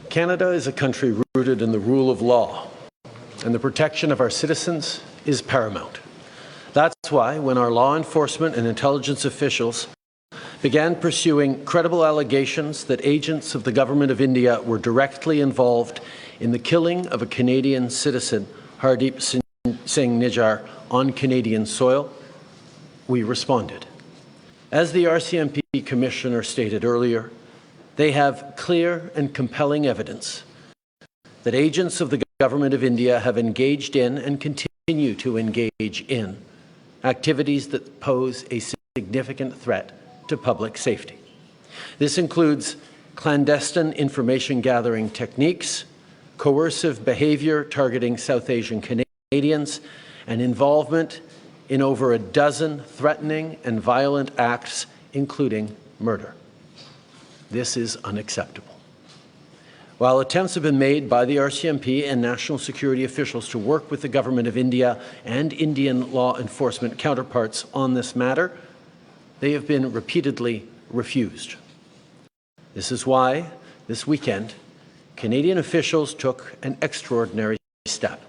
Canada is a country rooted in the rule of law, and the protection of our citizens is paramount. That's why, when our law enforcement and intelligence officials began pursuing credible allegations that agents of the Government of India were directly involved in the killing of a Canadian citizen, Hardeep Singh Nijjar, on Canadian soil, we responded. As the RCMP Commissioner stated earlier, they have clear and compelling evidence that agents of the Government of India have engaged in and continue to engage in activities that pose a significant threat to public safety. This includes clandestine information gathering techniques, coercive behavior targeting South Asian Canadians, and involvement in over a dozen threatening and violent acts, including murder. This is unacceptable. While attempts have been made by the RCMP and national security officials to work with the Government of India and Indian law enforcement counterparts on this matter, they have been repeatedly refused. This is why, this weekend, Canadian officials took an extraordinary step.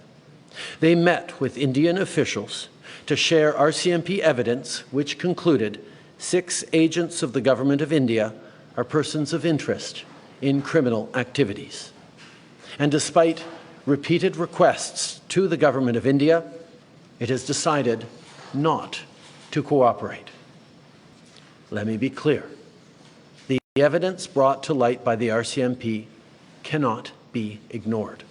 They met with Indian officials to share RCMP evidence which concluded 6 agents of the Government of India are persons of interest in criminal activities. And despite repeated requests to the Government of India, it has decided not to cooperate. Let me be clear. The evidence brought to light by the RCMP cannot be ignored.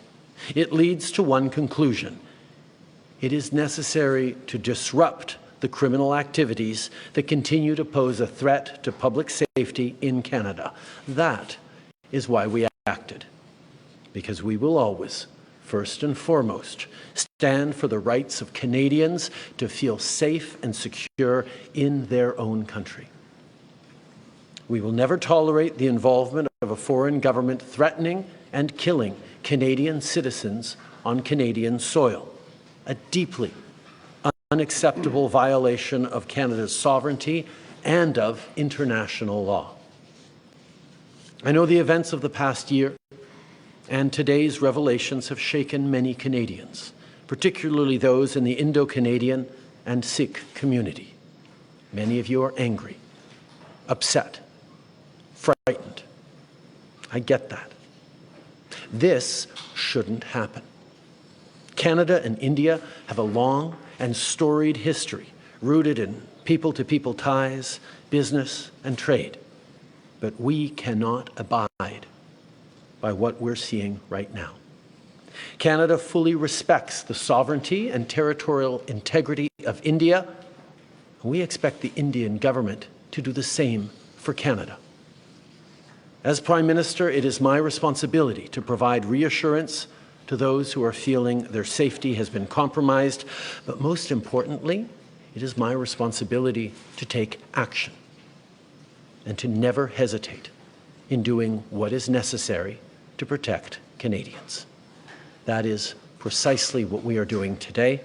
It leads to one conclusion. It is necessary to disrupt the criminal activities that continue to pose a threat to public safety in Canada. That is why we acted, because we will always, first and foremost, stand for the rights of Canadians to feel safe and secure in their own country. We will never tolerate the involvement of a foreign government threatening and killing Canadian citizens on Canadian soil, a deeply unacceptable violation of Canada's sovereignty and of international law. I know the events of the past year and today's revelations have shaken many Canadians, particularly those in the Indo-Canadian and Sikh community. Many of you are angry, upset, frightened. I get that. This shouldn't happen. Canada and India have a long and storied history rooted in people-to-people ties, business, and trade. But we cannot abide by what we're seeing right now. Canada fully respects the sovereignty and territorial integrity of India, and we expect the Indian government to do the same for Canada. As Prime Minister, it is my responsibility to provide reassurance to those who are feeling their safety has been compromised, but most importantly, it is my responsibility to take action and to never hesitate in doing what is necessary to protect Canadians. That is precisely what we are doing today.